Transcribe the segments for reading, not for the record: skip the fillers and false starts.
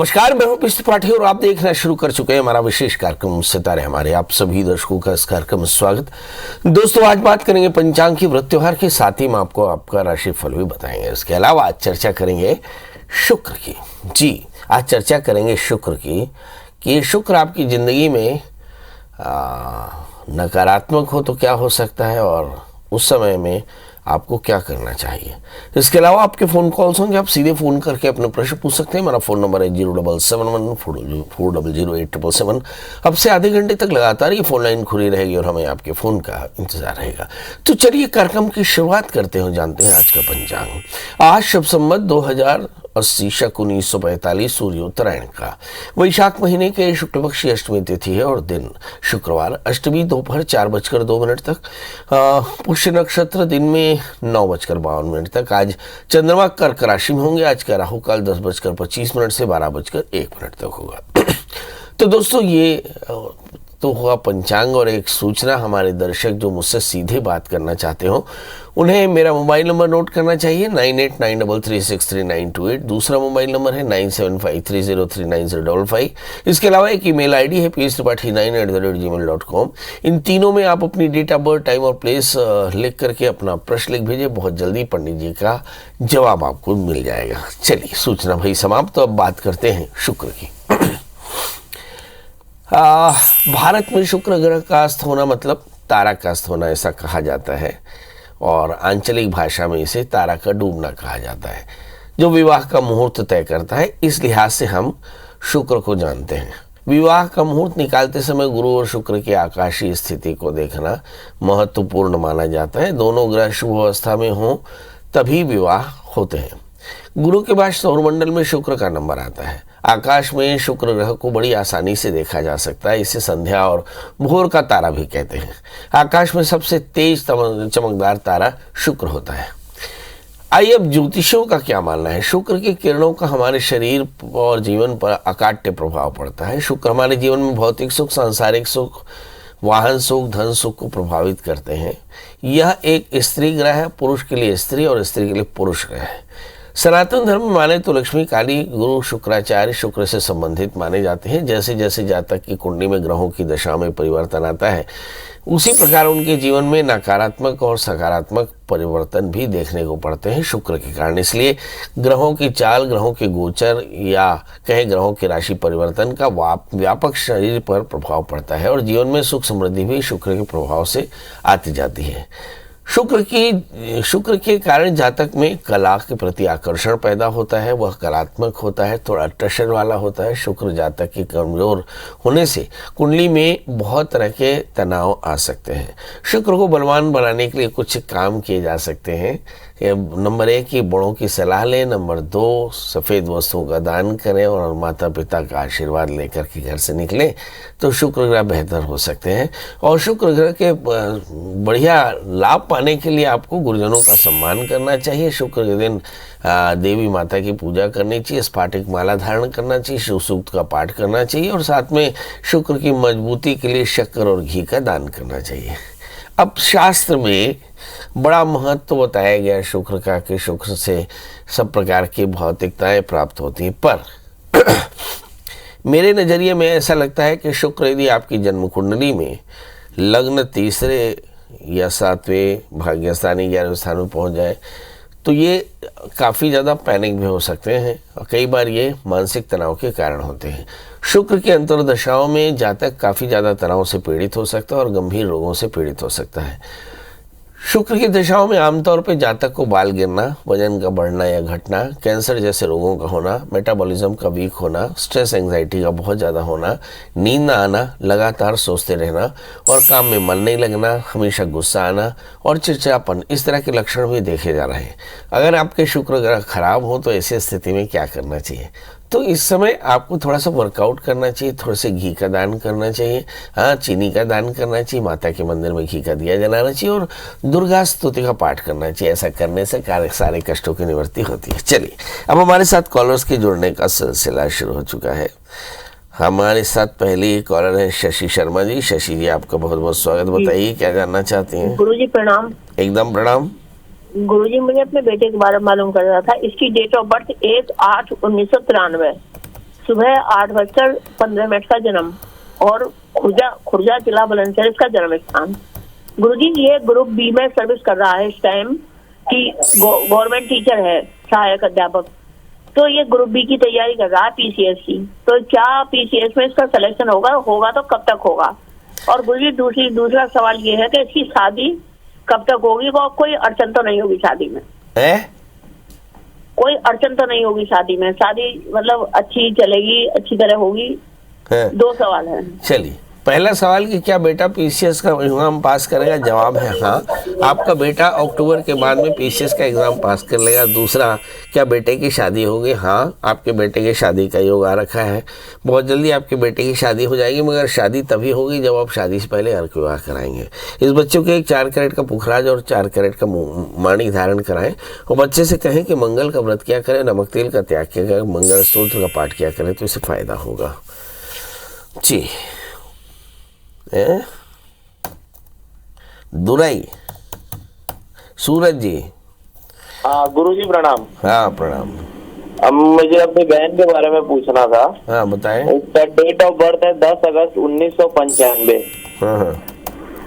नमस्कार, मैं हूं पिस्टू पाठी और आप देखना शुरू कर चुके हैं हमारा विशेष कार्यक्रम सितारे हमारे। आप सभी दर्शकों का इस कार्यक्रम में स्वागत। दोस्तों, आज बात करेंगे पंचांग की, व्रत त्योहार के साथ ही हम आपको आपका राशिफल भी बताएंगे। इसके अलावा आज चर्चा करेंगे शुक्र की। जी, आज चर्चा करेंगे शुक्र की कि शुक्र आपकी जिंदगी में नकारात्मक हो तो क्या हो सकता है और उस समय में आपको क्या करना चाहिए। इसके अलावा आपके फ़ोन कॉल्स होंगे, आप सीधे फ़ोन करके अपने प्रश्न पूछ सकते हैं। हमारा फ़ोन नंबर है 07714008777। अब से आधे घंटे तक लगातार ये फ़ोन लाइन खुली रहेगी और हमें आपके फ़ोन का इंतज़ार रहेगा। तो चलिए कार्यक्रम की शुरुआत करते हैं, जानते हैं आज का पंचांग। आज शुभ संवत 2080 शक 1945 सूर्य उत्तरायण का वैशाख महीने के शुक्ल पक्ष की अष्टमी तिथि है और दिन शुक्रवार, अष्टमी दोपहर 4:02 तक, पुष्य नक्षत्र दिन में 9:52 तक। आज चंद्रमा कर्क राशि में होंगे। आज का राहु काल 10:25 से 12:01 तक होगा। तो दोस्तों, ये तो हुआ पंचांग और एक सूचना। हमारे दर्शक जो मुझसे सीधे बात करना चाहते हो उन्हें मेरा मोबाइल नंबर नोट करना चाहिए 9893363928। दूसरा मोबाइल नंबर है 9753039055। इसके अलावा एक ईमेल आईडी है pstripathi9@gmail.com। इन तीनों में आप अपनी डेट ऑफ बर्थ, टाइम और प्लेस लिख करके अपना प्रश्न लिख भेजिए। बहुत जल्दी पंडित जी का जवाब आपको मिल जाएगा। चलिए, सूचना भाई समाप्त। तो अब बात करते हैं शुक्र की। भारत में शुक्र ग्रह का अस्त होना मतलब तारा का अस्त होना, ऐसा कहा जाता है और आंचलिक भाषा में इसे तारा का डूबना कहा जाता है, जो विवाह का मुहूर्त तय करता है। इस लिहाज से हम शुक्र को जानते हैं। विवाह का मुहूर्त निकालते समय गुरु और शुक्र की आकाशीय स्थिति को देखना महत्वपूर्ण माना जाता है। दोनों ग्रह शुभ अवस्था में हों तभी विवाह होते हैं। गुरु के बाद सौरमंडल में शुक्र का नंबर आता है। आकाश में शुक्र ग्रह को बड़ी आसानी से देखा जा सकता है। इसे संध्या और भोर का तारा भी कहते हैं। आकाश में सबसे तेज चमकदार तारा शुक्र होता है। आइए, अब ज्योतिषियों का क्या मानना है। शुक्र की किरणों का हमारे शरीर और जीवन पर अकाट्य प्रभाव पड़ता है। शुक्र हमारे जीवन में भौतिक सुख, सांसारिक सुख, वाहन सुख, धन सुख को प्रभावित करते हैं। यह एक स्त्री ग्रह है, पुरुष के लिए स्त्री और स्त्री के लिए पुरुष ग्रह है। सनातन धर्म में माने तो लक्ष्मी, काली, गुरु, शुक्राचार्य शुक्र से संबंधित माने जाते हैं। जैसे जैसे जातक की कुंडली में ग्रहों की दशा में परिवर्तन आता है, उसी प्रकार उनके जीवन में नकारात्मक और सकारात्मक परिवर्तन भी देखने को पड़ते हैं शुक्र के कारण। इसलिए ग्रहों की चाल, ग्रहों के गोचर या कहें ग्रहों के राशि परिवर्तन का व्यापक शरीर पर प्रभाव पड़ता है और जीवन में सुख समृद्धि भी शुक्र के प्रभाव से आती जाती है। शुक्र के कारण जातक में कला के प्रति आकर्षण पैदा होता है। वह कलात्मक होता है, थोड़ा टशन वाला होता है। शुक्र जातक के कमजोर होने से कुंडली में बहुत तरह के तनाव आ सकते हैं। शुक्र को बलवान बनाने के लिए कुछ काम किए जा सकते हैं। नंबर 1 कि बड़ों की सलाह लें। नंबर 2, सफ़ेद वस्तुओं का दान करें और माता पिता का आशीर्वाद लेकर के घर से निकलें तो शुक्र ग्रह बेहतर हो सकते हैं। और शुक्र ग्रह के बढ़िया लाभ पाने के लिए आपको गुरुजनों का सम्मान करना चाहिए। शुक्र के दिन देवी माता की पूजा करनी चाहिए, स्फाटिक माला धारण करना चाहिए, शिव सूक्त का पाठ करना चाहिए और साथ में शुक्र की मजबूती के लिए शक्कर और घी का दान करना चाहिए। अब शास्त्र में बड़ा महत्व बताया गया शुक्र का कि शुक्र से सब प्रकार की भौतिकताएं प्राप्त होती हैं, पर मेरे नज़रिए में ऐसा लगता है कि शुक्र यदि आपकी जन्म कुंडली में लग्न तीसरे या 7वें भाग्यस्थानी 11वें स्थान में पहुंच जाए तो ये काफ़ी ज़्यादा पैनिक भी हो सकते हैं और कई बार ये मानसिक तनाव के कारण होते हैं। शुक्र की अंतर्दशाओं में जातक काफ़ी ज़्यादा तनाव से पीड़ित हो सकता है और गंभीर रोगों से पीड़ित हो सकता है। शुक्र की दशाओं में आमतौर पर जातक को बाल गिरना, वजन का बढ़ना या घटना, कैंसर जैसे रोगों का होना, मेटाबॉलिज्म का वीक होना, स्ट्रेस एंजाइटी का बहुत ज़्यादा होना, नींद ना आना, लगातार सोचते रहना और काम में मन नहीं लगना, हमेशा गुस्सा आना और चिड़चिड़ापन, इस तरह के लक्षण भी देखे जा रहे हैं। अगर आपके शुक्र ग्रह खराब हो तो ऐसी स्थिति में क्या करना चाहिए? तो इस समय आपको थोड़ा सा वर्कआउट करना चाहिए, थोड़े से घी का दान करना चाहिए, हाँ चीनी का दान करना चाहिए, माता के मंदिर में घी का दिया जलाना चाहिए और दुर्गा स्तुति का पाठ करना चाहिए। ऐसा करने से सारे कष्टों की निवृत्ति होती है। चलिए, अब हमारे साथ कॉलर्स के जुड़ने का सिलसिला शुरू हो चुका है। हमारे साथ पहले कॉलर है शशि शर्मा जी। शशि जी, आपका बहुत बहुत स्वागत। बताइए क्या जानना चाहती हैं? गुरुजी प्रणाम। एकदम प्रणाम। गुरुजी, मुझे अपने बेटे के बारे में मालूम करना था। इसकी डेट ऑफ बर्थ 1/8/1993। सुबह 8:15 का जन्म और खुर्जा जिला बुलंदशहर इसका जन्म स्थान। गुरुजी ये ग्रुप बी में सर्विस कर रहा है इस टाइम की, गवर्नमेंट टीचर है, सहायक अध्यापक। तो ये ग्रुप बी की तैयारी कर रहा है पीसीएस की। तो क्या पीसीएस में इसका सिलेक्शन होगा तो कब तक होगा? और गुरुजी दूसरा सवाल ये है कि इसकी शादी कब तक होगी? कोई अड़चन तो नहीं होगी शादी में? कोई अड़चन तो नहीं होगी शादी में? शादी मतलब अच्छी चलेगी, अच्छी तरह होगी? 2 सवाल है। चलिए, पहला सवाल कि क्या बेटा पीसीएस का एग्जाम पास करेगा? जवाब है हाँ, आपका बेटा अक्टूबर के बाद में पीसीएस का एग्जाम पास कर लेगा। दूसरा, क्या बेटे की शादी होगी? हाँ, आपके बेटे की शादी का योग आ रखा है, बहुत जल्दी आपके बेटे की शादी हो जाएगी, मगर शादी तभी होगी जब आप शादी से पहले अर्क विवाह कराएंगे। इस बच्चों के एक 4 कैरेट का पुखराज और 4 कैरेट का माणिक धारण कराएं और बच्चे से कहें कि मंगल का व्रत क्या करें, नमक तेल का त्याग किया करें, मंगल स्तोत्र का पाठ किया करें, तो इससे फायदा होगा जी। दुराई सूरज जी। हाँ गुरुजी प्रणाम। हाँ प्रणाम। अब मुझे अपनी बहन के बारे में पूछना था। हाँ बताएं। उसका डेट ऑफ बर्थ है 10 अगस्त 1995। हाँ हाँ।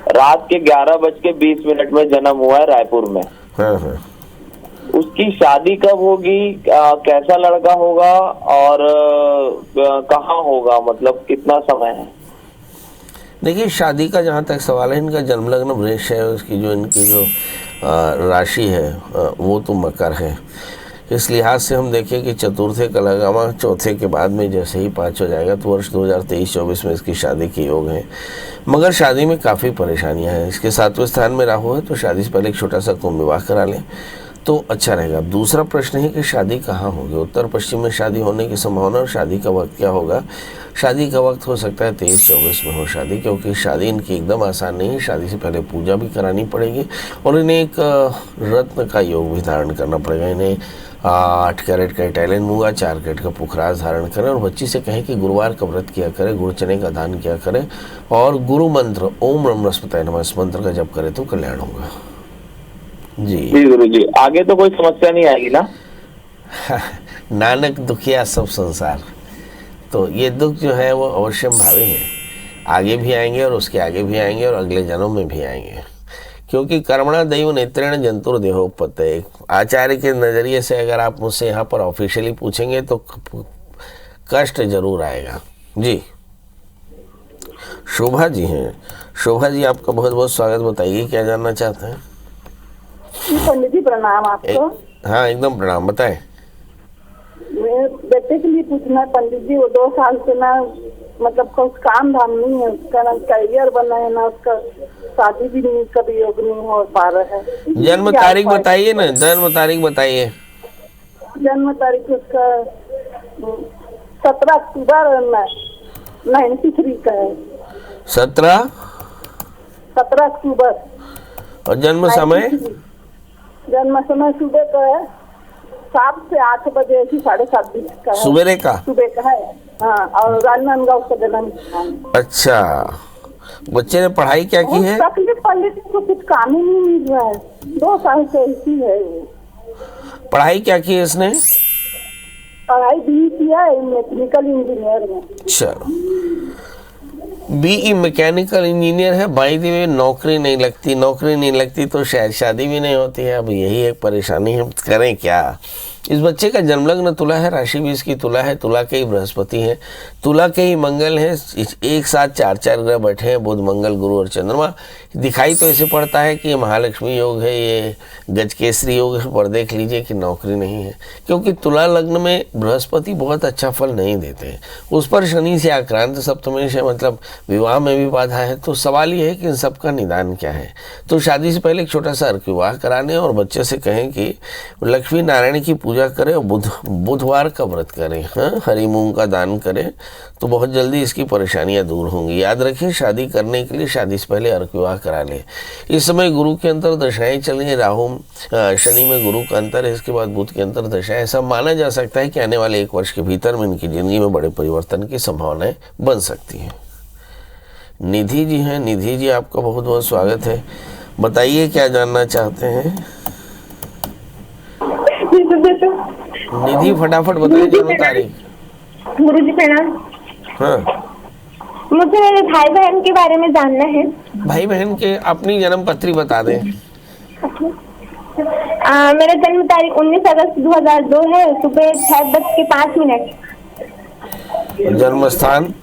रात के 11:20 में जन्म हुआ है रायपुर में। हाँ हाँ। उसकी शादी कब होगी, कैसा लड़का होगा और कहाँ होगा, मतलब कितना समय है? देखिए, शादी का जहाँ तक सवाल है, इनका जन्म लग्न वृष है, उसकी जो इनकी जो राशि है वो तो मकर है। इस लिहाज से हम देखें कि चतुर्थे का लगामा चौथे के बाद में जैसे ही 5 हो जाएगा तो वर्ष 2023-24 में इसकी शादी के योग है, मगर शादी में काफ़ी परेशानियां हैं। इसके 7वें स्थान में राहु है, तो शादी से पहले एक छोटा सा कुंभ विवाह करा लें तो अच्छा रहेगा। दूसरा प्रश्न है कि शादी कहाँ होगी? उत्तर पश्चिम में शादी होने की संभावना, और शादी का वक्त क्या होगा? शादी का वक्त हो सकता है 23-24 में हो शादी, क्योंकि शादी इनकी एकदम आसान नहीं है। शादी से पहले पूजा भी करानी पड़ेगी और इन्हें एक रत्न का योग भी धारण करना पड़ेगा। इन्हें 8 कैरेट का इटालियन मूंगा, 4 कैरेट का पुखराज धारण करें और बच्ची से कहें कि गुरुवार का व्रत किया करें, गुड़ चने का दान किया करें और गुरु मंत्र ओम ब्रह्मस्पताय नमः इस मंत्र का जप करें तो कल्याण होगा जी। गुरु जी, आगे तो कोई समस्या नहीं आएगी ना? नानक दुखिया सब संसार, तो ये दुख जो है वो अवश्य भावी है, आगे भी आएंगे और उसके आगे भी आएंगे और अगले जन्म में भी आएंगे, क्योंकि कर्मणा दैव नेत्रेण जंतुर देहोपत्य। आचार्य के नज़रिए से अगर आप मुझसे यहाँ पर ऑफिशियली पूछेंगे तो कष्ट जरूर आएगा जी। शोभा जी हैं। शोभा जी, आपका बहुत बहुत स्वागत। बताइए क्या जानना चाहते हैं? पंडित जी प्रणाम आपको। हाँ एकदम प्रणाम, बताएं। मैं बेटे के लिए पूछना है पंडित जी, वो 2 साल से ना मतलब कुछ काम धाम नहीं है उसका, ना करियर बना है ना उसका, शादी भी नहीं, कभी योग नहीं हो पा रहा है। जन्म तारीख बताइए ना, जन्म तारीख बताइए। जन्म तारीख उसका 17 अक्टूबर 93 का है। 17 अक्टूबर। और जन्म समय? जन्म समय सुबह का है 7 से 8 बजे, ऐसी 7:30 का है। सुबह का? सुबह का है हाँ। और राजनांदगांव का जन्म। अच्छा, बच्चे ने पढ़ाई क्या की है? पंडित को कुछ काम ही नहीं मिल रहा है, 2 साल से ऐसी है। पढ़ाई क्या की है इसने? पढ़ाई भी किया है मैकेनिकल इंजीनियर में। अच्छा, बीई मैकेनिकल इंजीनियर है। बाई दी वे नौकरी नहीं लगती, नौकरी नहीं लगती तो शायद शादी भी नहीं होती है। अब यही एक परेशानी है, करें क्या? इस बच्चे का जन्मलग्न तुला है, राशि भी इसकी तुला है, तुला के ही बृहस्पति है, तुला के ही मंगल है। एक साथ 4 ग्रह बैठे हैं, बुध मंगल गुरु और चंद्रमा। दिखाई तो ऐसे पड़ता है कि ये महालक्ष्मी योग है, ये गजकेसरी योग है, पर देख लीजिए कि नौकरी नहीं है, क्योंकि तुला लग्न में बृहस्पति बहुत अच्छा फल नहीं देते हैं। उस पर शनि से आक्रांत सप्तमेश है, मतलब विवाह में भी बाधा है। तो सवाल ये है कि इन सबका निदान क्या है? तो शादी से पहले एक छोटा सा अर्क विवाह कराने और बच्चे से कहें कि लक्ष्मी नारायण की पूजा करें और बुधवार का व्रत करें, हाँ, हरी मूंग का दान करें, तो बहुत जल्दी इसकी परेशानियां दूर होंगी। याद रखिए, शादी करने के लिए शादी से पहले अर्क विवाह करा लें। इस समय गुरु के अंतर दशाएं चल रही हैं, राहु शनि में गुरु का अंतर है, इसके बाद बुध के अंतर दशाएं। ऐसा माना जा सकता है कि आने वाले 1 वर्ष के भीतर में इनकी जिंदगी में बड़े परिवर्तन की संभावनाएं बन सकती हैं। निधि जी हैं। निधि जी, आपका बहुत बहुत स्वागत है। बताइए क्या जानना चाहते हैं? निधि फटाफट बताइए जन्म तारीख। गुरुजी प्रणाम। हाँ, मुझे मेरे भाई बहन के बारे में जानना है। भाई बहन के अपनी जन्म पत्री बता दें। मेरा जन्म तारीख 19 अगस्त 2002 है, सुबह 6:05। जन्म स्थान?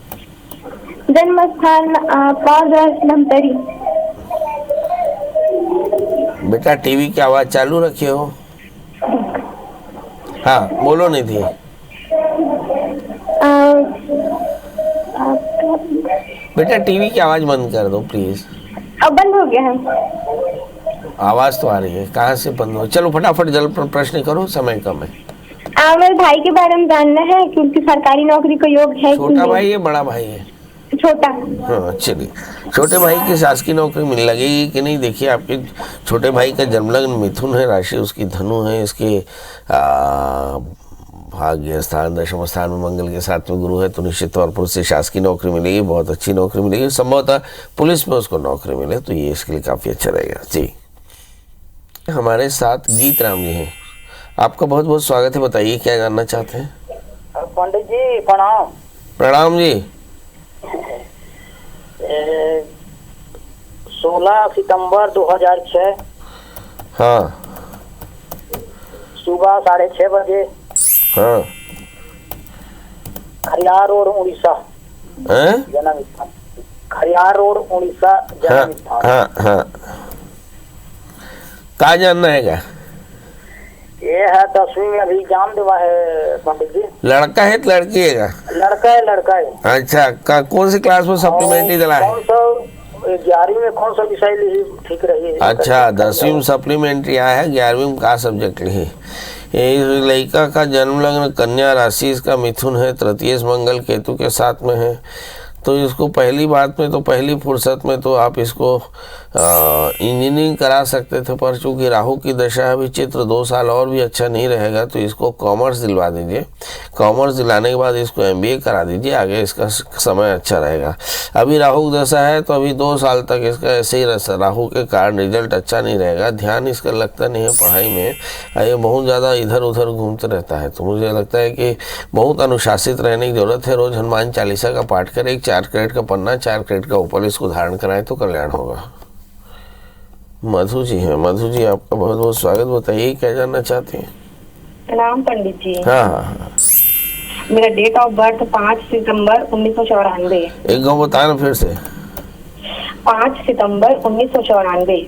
जन्म स्थान धमतरी। बेटा टीवी की आवाज चालू रखे हो? हाँ, बोलो निधि। बेटा टीवी की आवाज बंद कर दो प्लीज। अब बंद हो गया है। आवाज तो आ रही है, कहाँ से बंद हो? चलो फटाफट जल्द प्रश्न करो, समय कम है। मेरे भाई के बारे में जानना है कि उनकी सरकारी नौकरी का योग है कि छोटा नहीं? भाई है बड़ा भाई है? छोटा। हाँ चलिए, छोटे भाई की शासकीय नौकरी मिल लगेगी कि नहीं? देखिए आपके छोटे भाई का जन्मलग्न मिथुन है, राशि उसकी धनु है, इसके भाग्य स्थान दशम स्थान में मंगल के साथ में गुरु है, तो निश्चित तौर पर उससे शासकीय नौकरी मिलेगी, बहुत अच्छी नौकरी मिलेगी। संभवतः पुलिस में उसको नौकरी मिले तो ये इसके लिए काफ़ी अच्छा रहेगा जी। हमारे साथ गीत राम जी हैं, आपका बहुत बहुत स्वागत है। बताइए क्या जानना चाहते हैं? पंडित जी प्रणाम। प्रणाम जी। 16 सितंबर 2006 हाँ सुबह 6:30 बजे हाँ। खरियार रोड उड़ीसा हैं? जन्म स्थान। खरियार रोड उड़ीसा हाँ जन्म स्थान। हाँ हाँ। क्या जानना है क्या? ये है 10वीं में अभी एग्जाम देवा है पंडित जी। लड़का है तो लड़की है क्या? लड़का है। अच्छा, कौन सी क्लास में सप्लीमेंट्री दिला है? कौन सा 11वीं में कौन सा विषय ली ठीक रही है? अच्छा, 10वीं में सप्लीमेंट्री आया है, 11वीं में का सब्जेक्ट ली? ये लड़का का जन्म लग्न कन्या राशि, इसका मिथुन है, तृतीय मंगल केतु के साथ में है, तो इसको पहली बात में तो पहली फुर्सत में तो आप इसको इंजीनियरिंग करा सकते थे, पर चूंकि राहु की दशा है विचित्र, 2 साल और भी अच्छा नहीं रहेगा, तो इसको कॉमर्स दिलवा दीजिए। कॉमर्स दिलाने के बाद इसको MBA करा दीजिए, आगे इसका समय अच्छा रहेगा। अभी राहु दशा है तो अभी 2 साल तक इसका ऐसे ही राहु के कारण रिजल्ट अच्छा नहीं रहेगा, ध्यान इसका लगता नहीं है पढ़ाई में, ये बहुत ज़्यादा इधर उधर घूमते रहता है। तो मुझे लगता है कि बहुत अनुशासित रहने की जरूरत है। रोज़ हनुमान चालीसा का पाठ करें, 4 कैरेट का पन्ना, 4 कैरेट का उपल इसको धारण कराएं तो कल्याण होगा। मधु जी हैं, मधु जी आपका बहुत बहुत स्वागत। बताइए क्या जानना चाहते हैं? प्रणाम पंडित जी। हाँ हाँ। मेरा डेट ऑफ बर्थ 5 सितंबर 1994। एक गाँव बताना फिर से। 5 सितंबर 1994।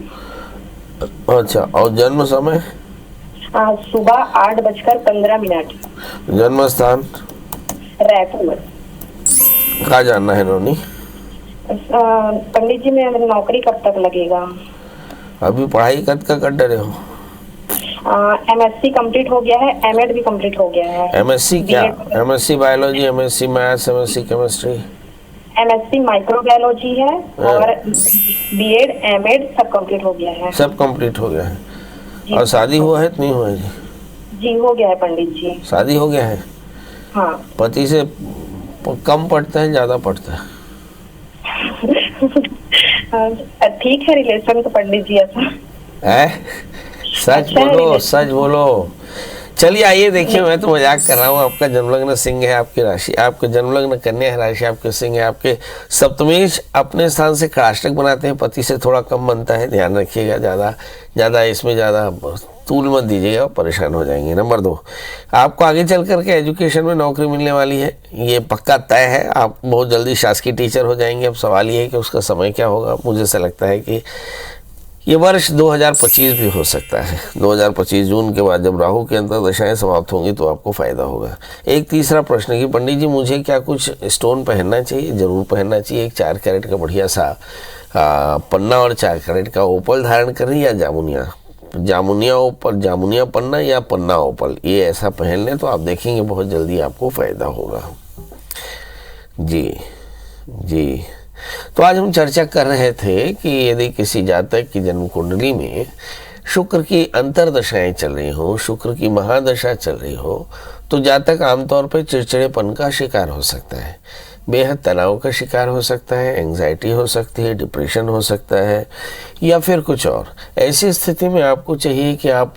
अच्छा, और जन्म समय? सुबह 8:15। जन्म स्थान? रायपुर। क्या जानना है नोनी? पंडित जी मेरा नौकरी कब तक लगेगा? अभी पढ़ाई कद का कर रहे हो? MSc कंप्लीट हो गया है, M.Ed भी कंप्लीट हो गया है। MSc क्या? MSc biology, MSc maths, MSc chemistry? MSc microbiology है और B.Ed M.Ed सब कंप्लीट हो गया है। सब कंप्लीट हो गया है। और शादी हुआ है तो नहीं हुआ है जी? जी हो गया है पंडित जी। शादी हो गया है? हाँ। पति से कम पढ़ता है ज़्यादा पढ़ता है? ठीक है रिलेशन तो पंडित जी ऐसा है? सच बोलो, सच बोलो। चलिए आइए देखिए, मैं तो मजाक कर रहा हूँ। आपका जन्मलग्न सिंह है, आपकी राशि, आपके जन्मलग्न कन्या है, राशि आपके सिंह है, आपके सप्तमेश अपने स्थान से कड़ाष्टक बनाते हैं, पति से थोड़ा कम बनता है, ध्यान रखिएगा। ज़्यादा इसमें ज़्यादा तूल मत दीजिएगा, परेशान हो जाएंगे। नंबर 2, आपको आगे चल करके एजुकेशन में नौकरी मिलने वाली है, ये पक्का तय है। आप बहुत जल्दी शासकीय टीचर हो जाएंगे। अब सवाल ये है कि उसका समय क्या होगा। मुझे ऐसा लगता है कि ये वर्ष 2025 भी हो सकता है। 2025 जून के बाद जब राहु की अंतर्दशाएं समाप्त होंगी तो आपको फ़ायदा होगा। एक तीसरा प्रश्न कि पंडित जी मुझे क्या कुछ स्टोन पहनना चाहिए? ज़रूर पहनना चाहिए। एक 4 कैरेट का बढ़िया सा पन्ना और 4 कैरेट का ओपल धारण करें, या जामुनिया पन्ना या पन्ना ओपल, ये ऐसा पहन लें तो आप देखेंगे बहुत जल्दी आपको फ़ायदा होगा। जी। तो आज हम चर्चा कर रहे थे कि यदि किसी जातक की जन्म कुंडली में शुक्र की अंतर्दशाएं चल रही हो, शुक्र की महादशा चल रही हो, तो जातक आमतौर पर चिड़चिड़ेपन का शिकार हो सकता है। बेहद तनाव का शिकार हो सकता है, एंग्जाइटी हो सकती है, डिप्रेशन हो सकता है या फिर कुछ और। ऐसी स्थिति में आपको चाहिए कि आप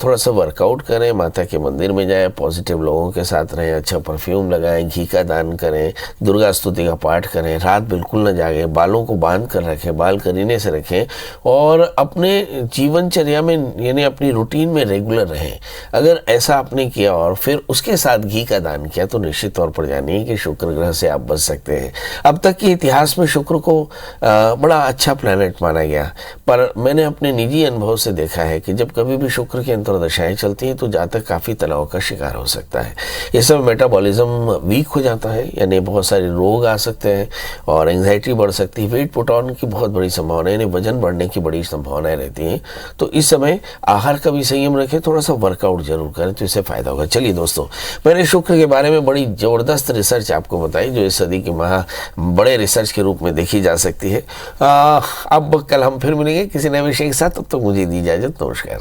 थोड़ा सा वर्कआउट करें, माता के मंदिर में जाएं, पॉजिटिव लोगों के साथ रहें, अच्छा परफ्यूम लगाएं, घी का दान करें, दुर्गा स्तुति का पाठ करें, रात बिल्कुल न जागें, बालों को बांध कर रखें, बाल करीने से रखें और अपने जीवनचर्या में यानी अपनी रूटीन में रेगुलर रहें। अगर ऐसा आपने किया और फिर उसके साथ घी का दान किया तो निश्चित तौर पर जानिए कि शुक्र ग्रह से आप बच सकते हैं। अब तक के इतिहास में शुक्र को बड़ा अच्छा प्लैनेट माना गया, पर मैंने अपने निजी अनुभव से देखा है कि जब कभी भी शुक्र की अंतर्दशाएं चलती हैं तो जातक काफ़ी तनाव का शिकार हो सकता है। इस समय मेटाबॉलिज्म वीक हो जाता है, यानी बहुत सारे रोग आ सकते हैं और एंग्जाइटी बढ़ सकती है, वेट पुट ऑन की बहुत बड़ी संभावना है, यानी वजन बढ़ने की बड़ी संभावनाएं रहती हैं। तो इस समय आहार का भी संयम रखें, थोड़ा सा वर्कआउट जरूर करें तो इससे फायदा होगा। चलिए दोस्तों, मैंने शुक्र के बारे में बड़ी ज़बरदस्त रिसर्च आपको बताई जो इस सदी की बड़े रिसर्च के रूप में देखी जा सकती है। अब कल हम फिर मिलेंगे किसी नए विषय के साथ, तब तक मुझे दी इजाजत। नमस्कार।